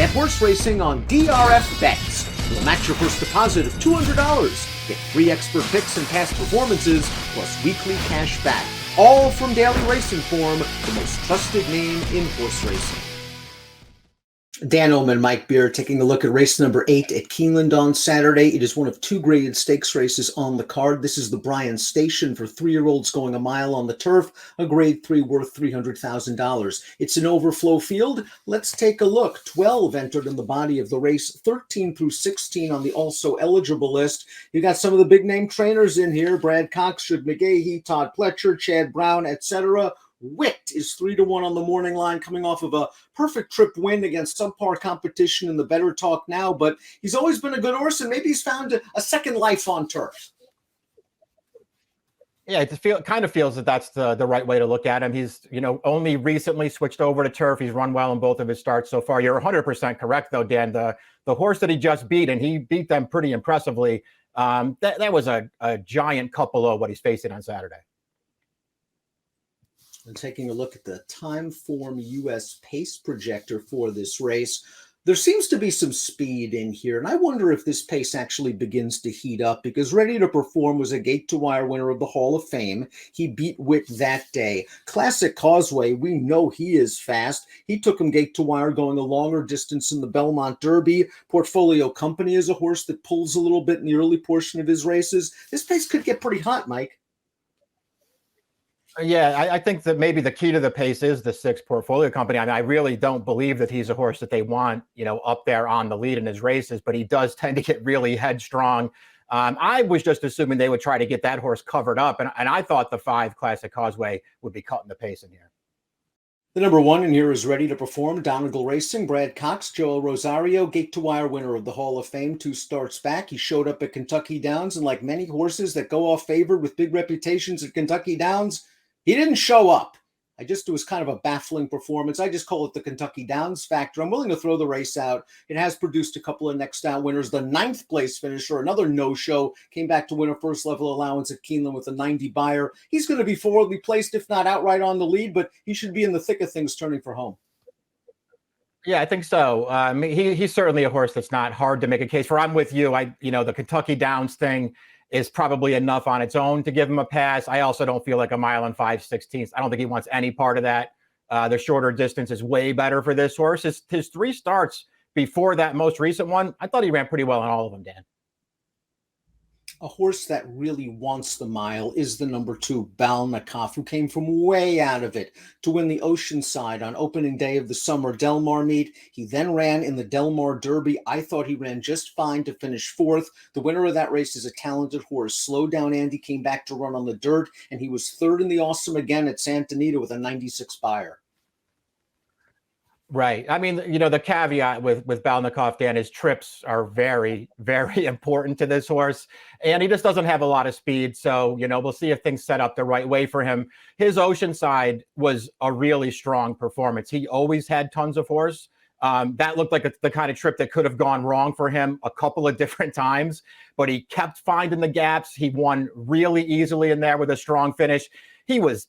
Bet horse racing on DRF Bets. We'll match your first deposit of $200. Get free expert picks and past performances, plus weekly cash back. All from Daily Racing Form, the most trusted name in horse racing. Dan Illman, Mike Beer, taking a look at race number 8 at Keeneland on Saturday. It is one of 2 graded stakes races on the card. This is the Bryan Station for 3-year-olds going a mile on the turf, a grade 3 worth $300,000. It's an overflow field. Let's take a look. 12 entered in the body of the race, 13 through 16 on the also eligible list. You got some of the big name trainers in here: Brad Cox, Shug McGahee, Todd Pletcher, Chad Brown, etc. Wit is 3-1 on the morning line, coming off of a perfect trip win against subpar competition in the Better Talk Now, but he's always been a good horse, and maybe he's found a second life on turf. Yeah, it kind of feels that that's the right way to look at him. He's, only recently switched over to turf. He's run well in both of his starts so far. You're 100% correct, though, Dan. The horse that he just beat, and he beat them pretty impressively, that was a giant couple of what he's facing on Saturday. And taking a look at the Timeform US pace projector for this race, there seems to be some speed in here, and I wonder if this pace actually begins to heat up, because Ready to Perform was a gate-to-wire winner of the Hall of Fame. He beat Wit that day. Classic Causeway, we know he is fast. He took him gate-to-wire going a longer distance in the Belmont Derby. Portfolio Company is a horse that pulls a little bit in the early portion of his races. This pace could get pretty hot, Mike. Yeah, I think that maybe the key to the pace is the 6 Portfolio Company. I mean, I really don't believe that he's a horse that they want, up there on the lead in his races, but he does tend to get really headstrong. I was just assuming they would try to get that horse covered up, and I thought the 5 Classic Causeway would be cutting the pace in here. The number 1 in here is Ready to Perform. Donegal Racing, Brad Cox, Joel Rosario, gate-to-wire winner of the Hall of Fame 2 starts back. He showed up at Kentucky Downs, and like many horses that go off favored with big reputations at Kentucky Downs, he didn't show up. It was kind of a baffling performance. I just call it the Kentucky Downs factor. I'm willing to throw the race out. It has produced a couple of next down winners. The 9th place finisher, another no-show, came back to win a first level allowance at Keeneland with a 90 buyer. He's going to be forwardly placed, if not outright on the lead, but he should be in the thick of things turning for home. Yeah, I think so. He's certainly a horse that's not hard to make a case for. I'm with you. The Kentucky Downs thing is probably enough on its own to give him a pass. I also don't feel like a mile and 5/16. I don't think he wants any part of that. The shorter distance is way better for this horse. His 3 starts before that most recent one, I thought he ran pretty well on all of them, Dan. A horse that really wants the mile is the number 2, Balnikoff, who came from way out of it to win the Oceanside on opening day of the summer Del Mar meet. He then ran in the Del Mar Derby. I thought he ran just fine to finish 4th. The winner of that race is a talented horse. Slow Down Andy came back to run on the dirt, and he was 3rd in the Awesome again at Santa Anita with a 96 buyer. Right. I mean, the caveat with Balnikoff, Dan, his trips are very, very important to this horse. And he just doesn't have a lot of speed. So, we'll see if things set up the right way for him. His Oceanside was a really strong performance. He always had tons of horse. That looked like the kind of trip that could have gone wrong for him a couple of different times. But he kept finding the gaps. He won really easily in there with a strong finish. He was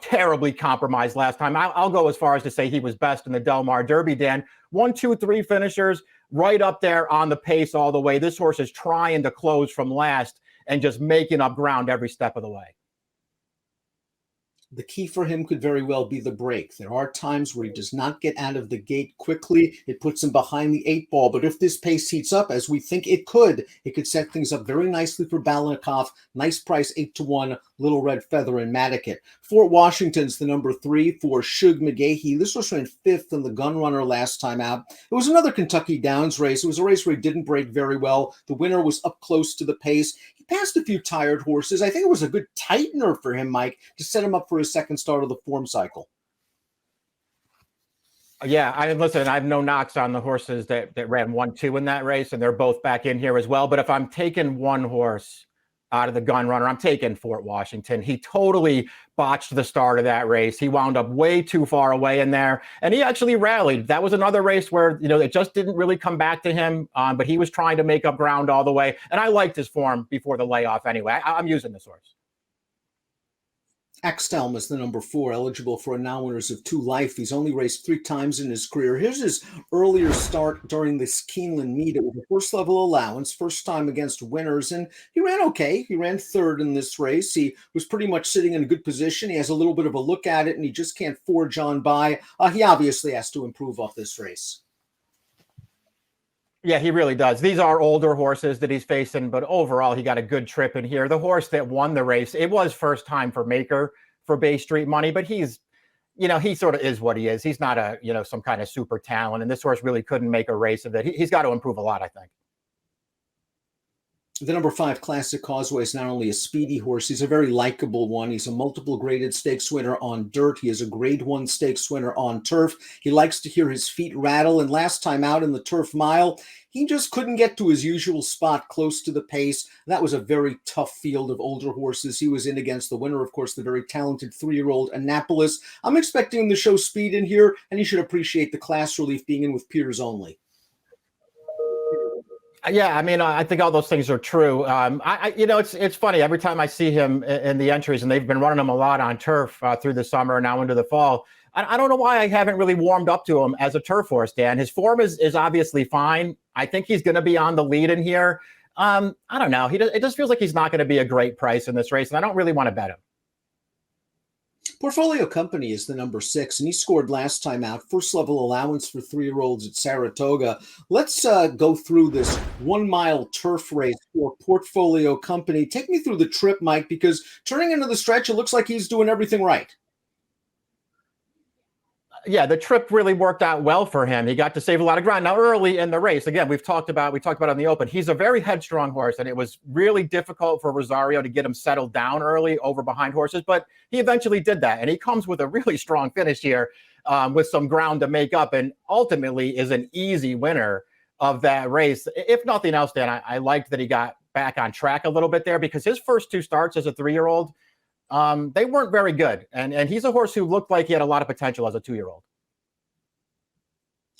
terribly compromised last time. I'll go as far as to say he was best in the Del Mar Derby, Dan. 1, 2, 3 finishers, right up there on the pace all the way. This horse is trying to close from last and just making up ground every step of the way. The key for him could very well be the break. There are times where he does not get out of the gate quickly. It puts him behind the 8 ball. But if this pace heats up, as we think it could set things up very nicely for Balnikoff. Nice price, 8-1, Little Red Feather and Madicket. Fort Washington's the number 3 for Shug McGahee. This was ran 5th in the Gun Runner last time out. It was another Kentucky Downs race. It was a race where he didn't break very well. The winner was up close to the pace. He passed a few tired horses. I think it was a good tightener for him, Mike, to set him up for his second start of the form cycle. Yeah, listen, I have no knocks on the horses that ran 1-2 in that race, and they're both back in here as well. But if I'm taking one horse out of the Gun Runner, I'm taking Fort Washington. He totally botched the start of that race. He wound up way too far away in there, and he actually rallied. That was another race where, it just didn't really come back to him, but he was trying to make up ground all the way, and I liked his form before the layoff anyway. I'm using this horse. Axthelm is the number 4, eligible for a non-winners of 2 life. He's only raced 3 times in his career. Here's his earlier start during this Keeneland meet. It was a first level allowance, first time against winners, and he ran okay. He ran 3rd in this race. He was pretty much sitting in a good position. He has a little bit of a look at it, and he just can't forge on by. He obviously has to improve off this race. Yeah, he really does. These are older horses that he's facing, but overall, he got a good trip in here. The horse that won the race, it was first time for Maker for Bay Street money, but he's, he sort of is what he is. He's not a, some kind of super talent, and this horse really couldn't make a race of it. He's got to improve a lot, I think. The number 5 Classic Causeway is not only a speedy horse, he's a very likable one. He's a multiple graded stakes winner on dirt. He is a grade 1 stakes winner on turf. He likes to hear his feet rattle, and last time out in the turf mile, he just couldn't get to his usual spot close to the pace. That was a very tough field of older horses he was in against. The winner, of course, the very talented 3-year-old Annapolis. I'm expecting him to show speed in here, and he should appreciate the class relief being in with Piers only. Yeah, I mean, I think all those things are true. It's funny every time I see him in the entries, and they've been running him a lot on turf through the summer and now into the fall. I don't know why I haven't really warmed up to him as a turf horse, Dan. His form is obviously fine. I think he's going to be on the lead in here. I don't know. It just feels like he's not going to be a great price in this race, and I don't really want to bet him. Portfolio Company is the number 6, and he scored last time out. First level allowance for 3-year-olds at Saratoga. Let's go through this 1-mile turf race for Portfolio Company. Take me through the trip, Mike, because turning into the stretch, it looks like he's doing everything right. Yeah, the trip really worked out well for him. He got to save a lot of ground. Now, early in the race, again, we talked about on the open, he's a very headstrong horse, and it was really difficult for Rosario to get him settled down early over behind horses, but he eventually did that, and he comes with a really strong finish here with some ground to make up, and ultimately is an easy winner of that race. If nothing else, Dan, I liked that he got back on track a little bit there, because his first 2 starts as a 3-year-old, they weren't very good. And he's a horse who looked like he had a lot of potential as a 2-year-old.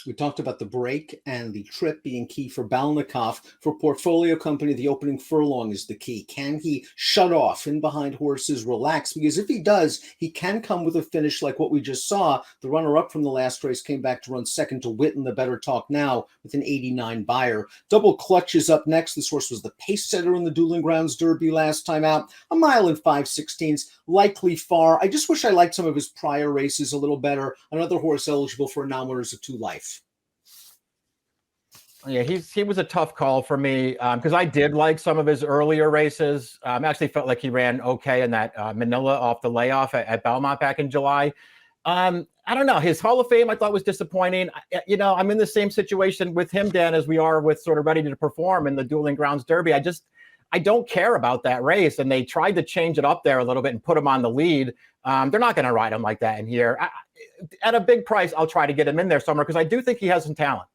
We talked about the break and the trip being key for Balnikov. For Portfolio Company, the opening furlong is the key. Can he shut off in behind horses, relax? Because if he does, he can come with a finish like what we just saw. The runner-up from the last race came back to run second to Witten, the Better Talk Now, with an 89 buyer. Double Clutch is up next. This horse was the pace setter in the Dueling Grounds Derby last time out. 1 mile and 5/16, likely far. I just wish I liked some of his prior races a little better. Another horse eligible for a non-winners of 2 life. Yeah, he was a tough call for me because I did like some of his earlier races. I actually felt like he ran okay in that Manila off the layoff at Belmont back in July. I don't know. His Hall of Fame I thought was disappointing. I'm in the same situation with him, Dan, as we are with sort of Ready to Perform in the Dueling Grounds Derby. I don't care about that race, and they tried to change it up there a little bit and put him on the lead. They're not going to ride him like that in here. At a big price, I'll try to get him in there somewhere because I do think he has some talent.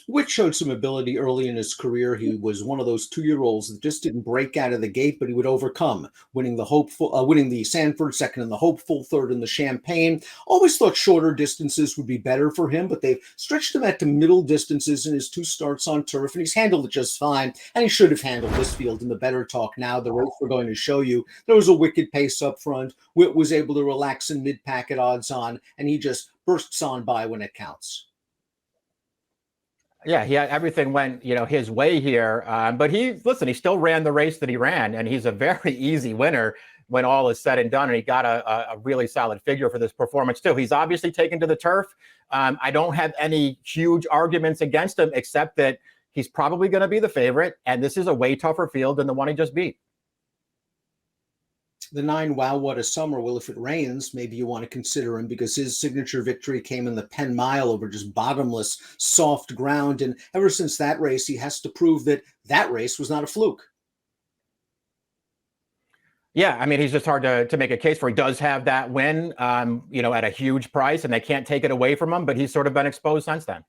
Which showed some ability early in his career. He was one of those 2-year-olds that just didn't break out of the gate, but he would overcome, winning the Sanford, second in the Hopeful, third in the Champagne. Always thought shorter distances would be better for him, but they've stretched him out to middle distances in his 2 starts on turf, and he's handled it just fine, and he should have handled this field in the Better Talk Now. The race we're going to show you, there was a wicked pace up front. Witt was able to relax in mid-pack at odds on, and he just bursts on by when it counts. Yeah, everything went, his way here. But he still ran the race that he ran, and he's a very easy winner when all is said and done. And he got a really solid figure for this performance too. He's obviously taken to the turf. I don't have any huge arguments against him, except that he's probably going to be the favorite, and this is a way tougher field than the one he just beat. The 9 Wow What a Summer. Well, if it rains, maybe you want to consider him because his signature victory came in the Penn Mile over just bottomless, soft ground. And ever since that race, he has to prove that that race was not a fluke. Yeah, I mean, he's just hard to make a case for. He does have that win, at a huge price, and they can't take it away from him, but he's sort of been exposed since then.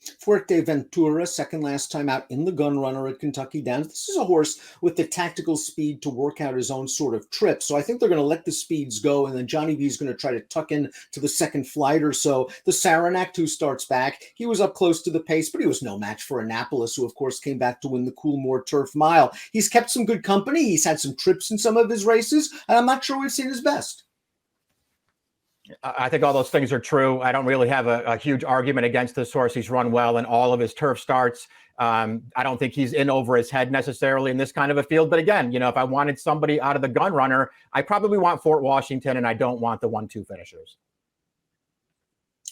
Fuerteventura, second last time out in the gun runner at Kentucky Downs. This is a horse with the tactical speed to work out his own sort of trip. So I think they're going to let the speeds go, and then Johnny V is going to try to tuck in to the second flight or so. The Saranac, who starts back, he was up close to the pace, but he was no match for Annapolis, who of course came back to win the Coolmore Turf Mile. He's kept some good company. He's had some trips in some of his races, and I'm not sure we've seen his best. I think all those things are true. I don't really have a huge argument against this horse. He's run well in all of his turf starts. I don't think he's in over his head necessarily in this kind of a field. But again, if I wanted somebody out of the gun runner, I probably want Fort Washington, and I don't want the 1-2 finishers.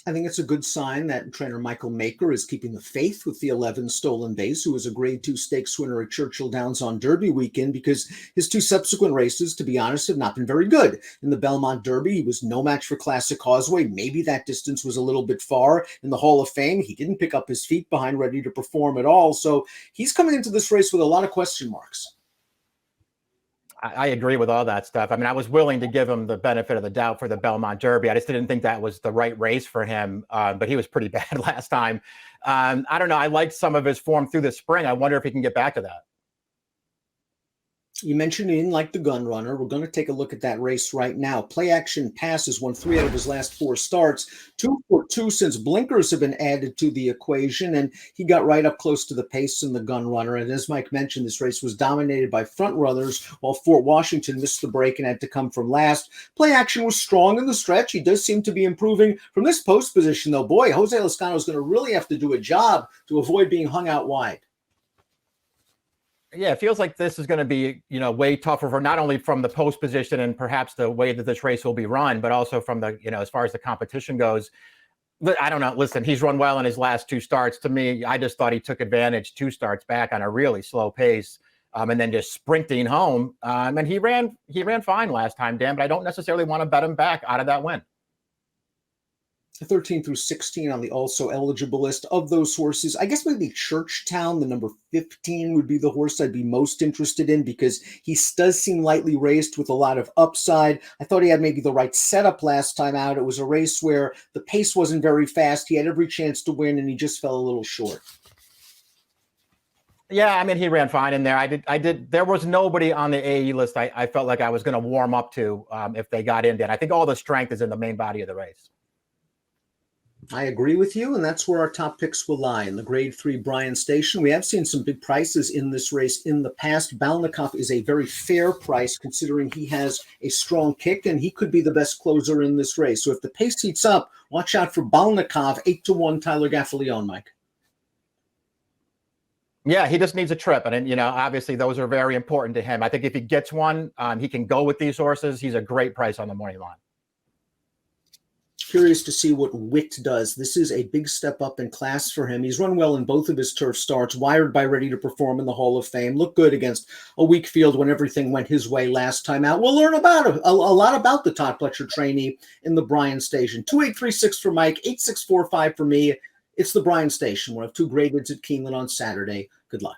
I think it's a good sign that trainer Michael Maker is keeping the faith with the 11 Stolen Base, who was a Grade 2 stakes winner at Churchill Downs on Derby weekend, because his two subsequent races, to be honest, have not been very good. In the Belmont Derby, he was no match for Classic Causeway. Maybe that distance was a little bit far. In the Hall of Fame, he didn't pick up his feet behind Ready to Perform at all. So he's coming into this race with a lot of question marks. I agree with all that stuff. I mean, I was willing to give him the benefit of the doubt for the Belmont Derby. I just didn't think that was the right race for him, but he was pretty bad last time. I don't know. I liked some of his form through the spring. I wonder if he can get back to that. You mentioned he didn't like the gun runner. We're going to take a look at that race right now. Play Action Passes won 3 out of his last 4 starts. 2 for 2 since blinkers have been added to the equation, and he got right up close to the pace in the gun runner. And as Mike mentioned, this race was dominated by front runners, while Fort Washington missed the break and had to come from last. Play Action was strong in the stretch. He does seem to be improving from this post position, though. Boy, Jose Lezcano is going to really have to do a job to avoid being hung out wide. Yeah, it feels like this is going to be, way tougher for not only from the post position and perhaps the way that this race will be run, but also from the, as far as the competition goes. I don't know. Listen, he's run well in his last 2 starts. To me, I just thought he took advantage 2 starts back on a really slow pace, and then just sprinting home. And he ran fine last time, Dan, but I don't necessarily want to bet him back out of that win. 13 through 16 on the also eligible list. Of those horses, I guess maybe Churchtown, the number 15, would be the horse I'd be most interested in, because he does seem lightly raced with a lot of upside. I thought he had maybe the right setup last time out. It was a race where the pace wasn't very fast. He had every chance to win, and he just fell a little short. Yeah, I mean, he ran fine in there. I did. There was nobody on the AE list I felt like I was going to warm up to if they got in there. I think all the strength is in the main body of the race. I agree with you, and that's where our top picks will lie. In the Grade 3 Bryan Station, we have seen some big prices in this race in the past. Balnikov is a very fair price, considering he has a strong kick, and he could be the best closer in this race. So if the pace heats up, watch out for Balnikov, 8-1 Tyler Gaffalione, Mike. Yeah, he just needs a trip. And, obviously those are very important to him. I think if he gets one, he can go with these horses. He's a great price on the morning line. Curious to see what Wit does. This is a big step up in class for him. He's run well in both of his turf starts, wired by Ready to Perform in the Hall of Fame. Looked good against a weak field when everything went his way last time out. We'll learn about a lot about the Todd Pletcher trainee in the Bryan Station. 2836 for Mike, 8645 for me. It's the Bryan Station. We'll have 2 grade bids at Keeneland on Saturday. Good luck.